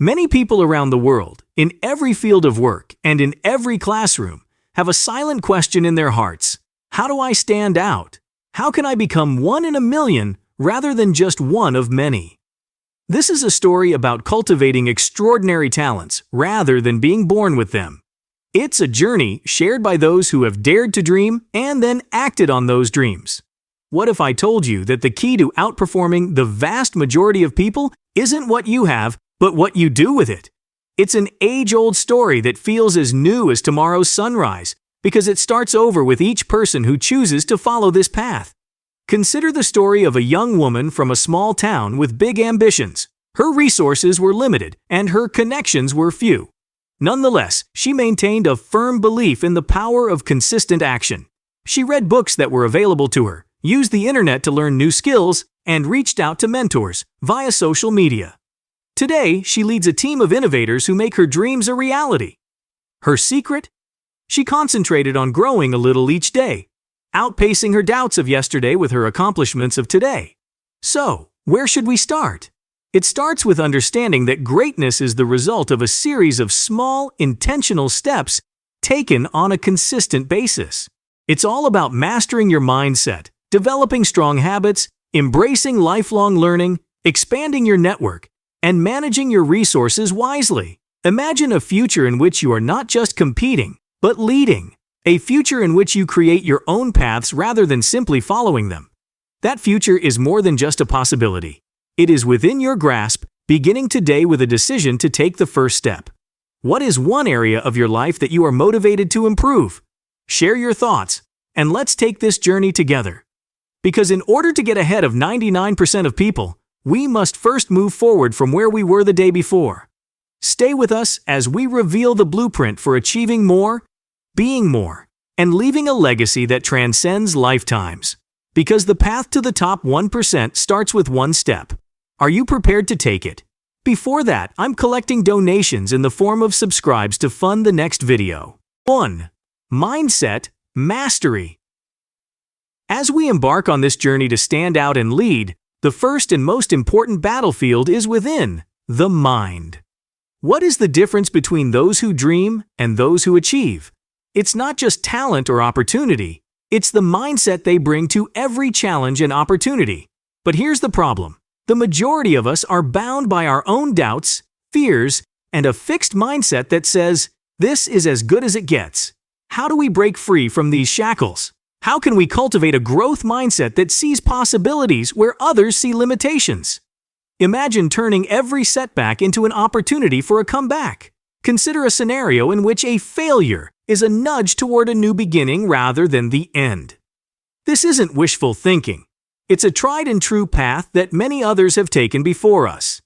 Many people around the world, in every field of work and in every classroom, have a silent question in their hearts. How do I stand out? How can I become one in a million rather than just one of many? This is a story about cultivating extraordinary talents rather than being born with them. It's a journey shared by those who have dared to dream and then acted on those dreams. What if I told you that the key to outperforming the vast majority of people isn't what you have, but what you do with it? It's an age-old story that feels as new as tomorrow's sunrise, because it starts over with each person who chooses to follow this path. Consider the story of a young woman from a small town with big ambitions. Her resources were limited, and her connections were few. Nonetheless, she maintained a firm belief in the power of consistent action. She read books that were available to her, used the internet to learn new skills, and reached out to mentors via social media. Today, she leads a team of innovators who make her dreams a reality. Her secret? She concentrated on growing a little each day, outpacing her doubts of yesterday with her accomplishments of today. So, where should we start? It starts with understanding that greatness is the result of a series of small, intentional steps taken on a consistent basis. It's all about mastering your mindset, developing strong habits, embracing lifelong learning, expanding your network, and managing your resources wisely. Imagine a future in which you are not just competing, but leading. A future in which you create your own paths rather than simply following them. That future is more than just a possibility. It is within your grasp, beginning today with a decision to take the first step. What is one area of your life that you are motivated to improve? Share your thoughts, and let's take this journey together. Because in order to get ahead of 99% of people, we must first move forward from where we were the day before. Stay with us as we reveal the blueprint for achieving more, being more, and leaving a legacy that transcends lifetimes. Because the path to the top 1% starts with one step. Are you prepared to take it? Before that, I'm collecting donations in the form of subscribes to fund the next video. 1. Mindset Mastery. As we embark on this journey to stand out and lead, the first and most important battlefield is within the mind. What is the difference between those who dream and those who achieve? It's not just talent or opportunity, it's the mindset they bring to every challenge and opportunity. But here's the problem. The majority of us are bound by our own doubts, fears, and a fixed mindset that says, "This is as good as it gets." How do we break free from these shackles? How can we cultivate a growth mindset that sees possibilities where others see limitations? Imagine turning every setback into an opportunity for a comeback. Consider a scenario in which a failure is a nudge toward a new beginning rather than the end. This isn't wishful thinking. It's a tried and true path that many others have taken before us.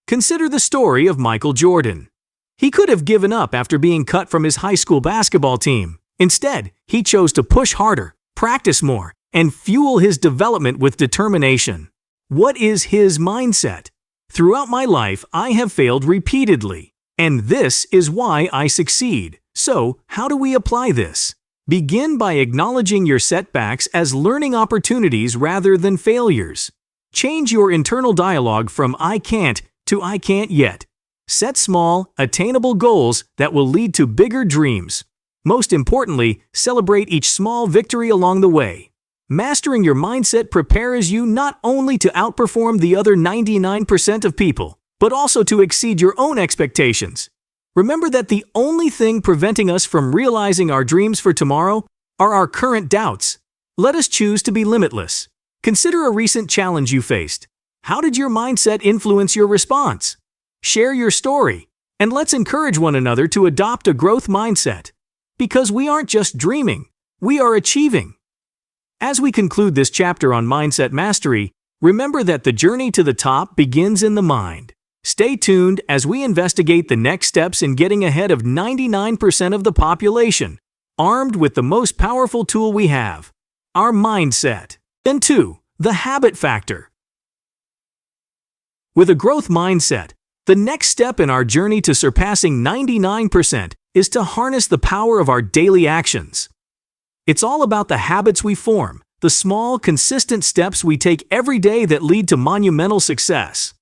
Consider the story of Michael Jordan. He could have given up after being cut from his high school basketball team. Instead, he chose to push harder, practice more, and fuel his development with determination. What is his mindset? Throughout my life, I have failed repeatedly, and this is why I succeed. So, how do we apply this? Begin by acknowledging your setbacks as learning opportunities rather than failures. Change your internal dialogue from "I can't" to "I can't yet." Set small, attainable goals that will lead to bigger dreams. Most importantly, celebrate each small victory along the way. Mastering your mindset prepares you not only to outperform the other 99% of people, but also to exceed your own expectations. Remember that the only thing preventing us from realizing our dreams for tomorrow are our current doubts. Let us choose to be limitless. Consider a recent challenge you faced. How did your mindset influence your response? Share your story, and let's encourage one another to adopt a growth mindset. Because we aren't just dreaming, we are achieving. As we conclude this chapter on mindset mastery, remember that the journey to the top begins in the mind. Stay tuned as we investigate the next steps in getting ahead of 99% of the population, armed with the most powerful tool we have, our mindset. And 2. The habit factor. With a growth mindset, the next step in our journey to surpassing 99% is to harness the power of our daily actions. It's all about the habits we form, the small, consistent steps we take every day that lead to monumental success.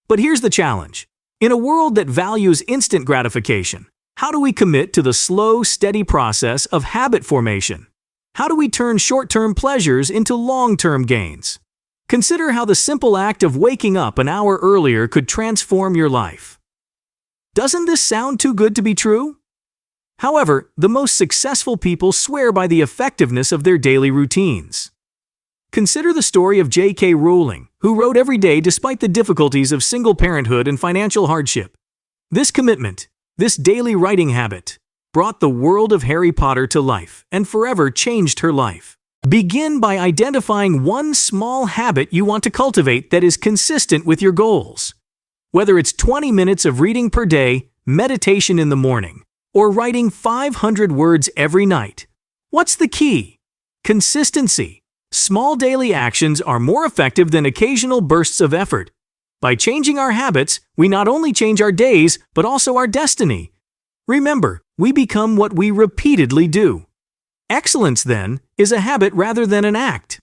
But here's the challenge. In a world that values instant gratification, how do we commit to the slow, steady process of habit formation? How do we turn short-term pleasures into long-term gains? Consider how the simple act of waking up an hour earlier could transform your life. Doesn't this sound too good to be true? However, the most successful people swear by the effectiveness of their daily routines. Consider the story of J.K. Rowling, who wrote every day despite the difficulties of single parenthood and financial hardship. This commitment, this daily writing habit, brought the world of Harry Potter to life and forever changed her life. Begin by identifying one small habit you want to cultivate that is consistent with your goals. Whether it's 20 minutes of reading per day, meditation in the morning, or writing 500 words every night. What's the key? Consistency. Small daily actions are more effective than occasional bursts of effort. By changing our habits, we not only change our days, but also our destiny. Remember, we become what we repeatedly do. Excellence, then, is a habit rather than an act.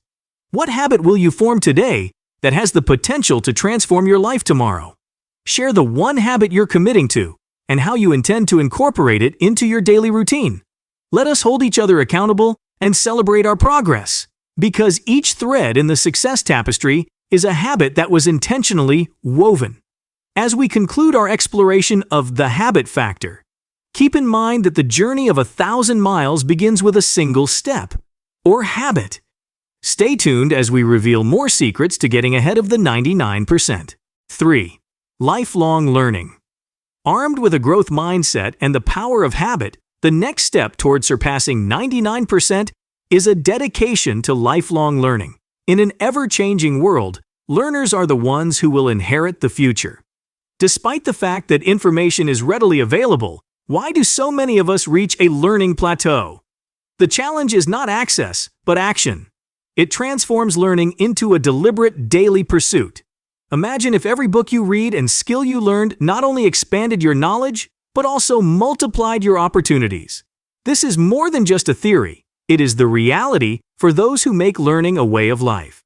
What habit will you form today that has the potential to transform your life tomorrow? Share the one habit you're committing to and how you intend to incorporate it into your daily routine. Let us hold each other accountable and celebrate our progress. Because each thread in the success tapestry is a habit that was intentionally woven. As we conclude our exploration of the habit factor, keep in mind that the journey of 1,000 miles begins with a single step, or habit. Stay tuned as we reveal more secrets to getting ahead of the 99%. 3. Lifelong learning. Armed with a growth mindset and the power of habit, the next step toward surpassing 99% is a dedication to lifelong learning. In an ever-changing world, learners are the ones who will inherit the future. Despite the fact that information is readily available, why do so many of us reach a learning plateau? The challenge is not access, but action. It transforms learning into a deliberate daily pursuit. Imagine if every book you read and skill you learned not only expanded your knowledge, but also multiplied your opportunities. This is more than just a theory. It is the reality for those who make learning a way of life.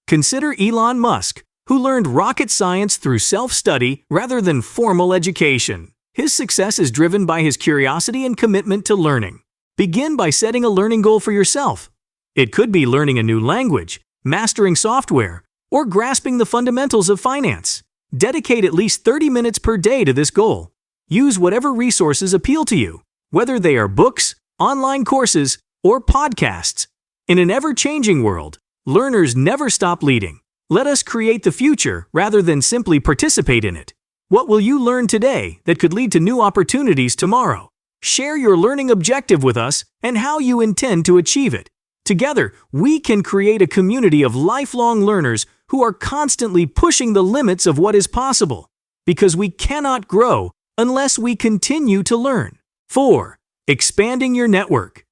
Consider Elon Musk, who learned rocket science through self-study rather than formal education. His success is driven by his curiosity and commitment to learning. Begin by setting a learning goal for yourself. It could be learning a new language, mastering software, or grasping the fundamentals of finance. Dedicate at least 30 minutes per day to this goal. Use whatever resources appeal to you, whether they are books, online courses, or podcasts. In an ever-changing world, learners never stop leading. Let us create the future rather than simply participate in it. What will you learn today that could lead to new opportunities tomorrow? Share your learning objective with us and how you intend to achieve it. Together, we can create a community of lifelong learners who are constantly pushing the limits of what is possible, because we cannot grow unless we continue to learn. 4. Expanding your network.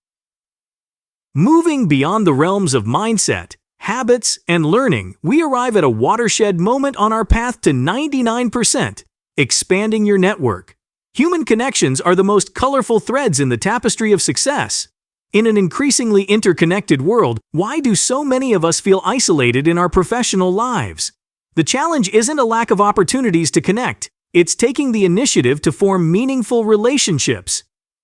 Moving beyond the realms of mindset, habits, and learning, we arrive at a watershed moment on our path to 99%. Expanding your network. Human connections are the most colorful threads in the tapestry of success. In an increasingly interconnected world, why do so many of us feel isolated in our professional lives? The challenge isn't a lack of opportunities to connect, it's taking the initiative to form meaningful relationships.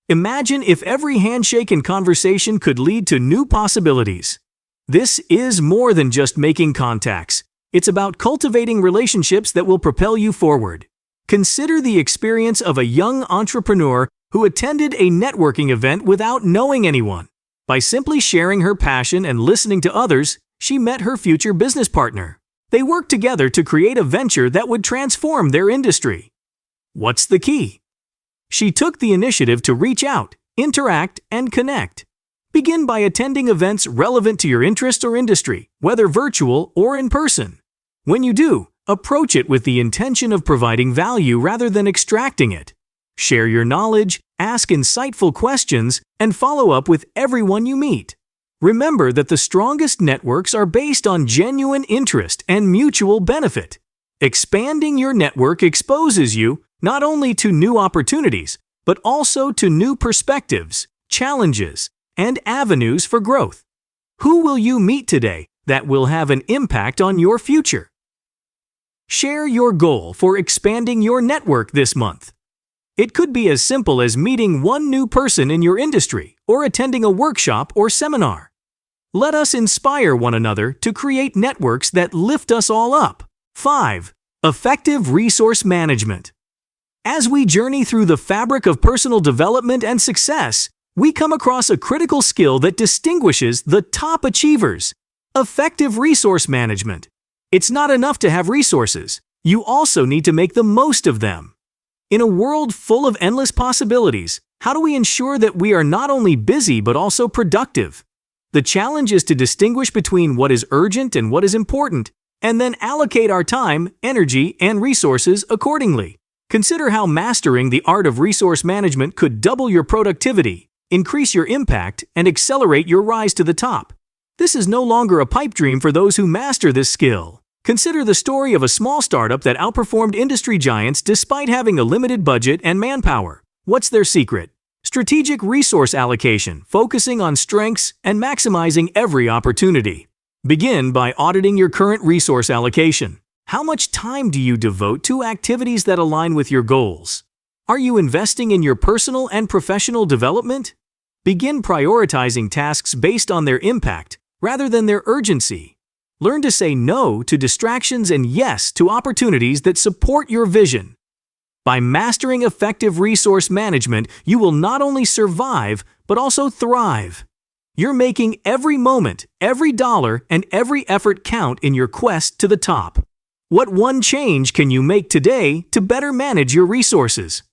Imagine if every handshake and conversation could lead to new possibilities. This is more than just making contacts. It's about cultivating relationships that will propel you forward. Consider the experience of a young entrepreneur who attended a networking event without knowing anyone. By simply sharing her passion and listening to others, she met her future business partner. They worked together to create a venture that would transform their industry. What's the key? She took the initiative to reach out, interact, and connect. Begin by attending events relevant to your interest or industry, whether virtual or in person. When you do, approach it with the intention of providing value rather than extracting it. Share your knowledge, ask insightful questions, and follow up with everyone you meet. Remember that the strongest networks are based on genuine interest and mutual benefit. Expanding your network exposes you not only to new opportunities, but also to new perspectives, challenges, and avenues for growth. Who will you meet today that will have an impact on your future? Share your goal for expanding your network this month. It could be as simple as meeting one new person in your industry or attending a workshop or seminar. Let us inspire one another to create networks that lift us all up. 5. Effective resource management. As we journey through the fabric of personal development and success, we come across a critical skill that distinguishes the top achievers: effective resource management. It's not enough to have resources. You also need to make the most of them. In a world full of endless possibilities, how do we ensure that we are not only busy but also productive? The challenge is to distinguish between what is urgent and what is important, and then allocate our time, energy, and resources accordingly. Consider how mastering the art of resource management could double your productivity, increase your impact, and accelerate your rise to the top. This is no longer a pipe dream for those who master this skill. Consider the story of a small startup that outperformed industry giants despite having a limited budget and manpower. What's their secret? Strategic resource allocation, focusing on strengths and maximizing every opportunity. Begin by auditing your current resource allocation. How much time do you devote to activities that align with your goals? Are you investing in your personal and professional development? Begin prioritizing tasks based on their impact rather than their urgency. Learn to say no to distractions and yes to opportunities that support your vision. By mastering effective resource management, you will not only survive, but also thrive. You're making every moment, every dollar, and every effort count in your quest to the top. What one change can you make today to better manage your resources?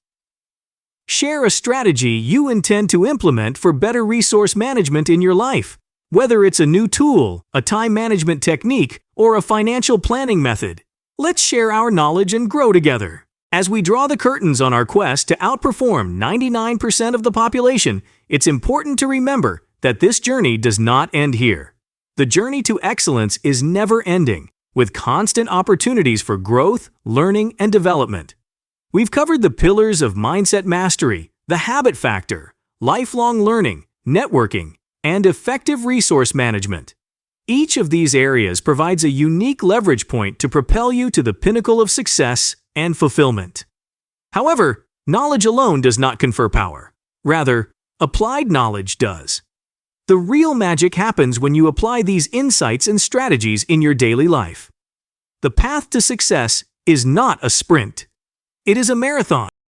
Share a strategy you intend to implement for better resource management in your life. Whether it's a new tool, a time management technique, or a financial planning method, let's share our knowledge and grow together. As we draw the curtains on our quest to outperform 99% of the population, it's important to remember that this journey does not end here. The journey to excellence is never ending, with constant opportunities for growth, learning, and development. We've covered the pillars of mindset mastery, the habit factor, lifelong learning, networking, and effective resource management. Each of these areas provides a unique leverage point to propel you to the pinnacle of success and fulfillment. However, knowledge alone does not confer power. Rather, applied knowledge does. The real magic happens when you apply these insights and strategies in your daily life. The path to success is not a sprint. It is a marathon.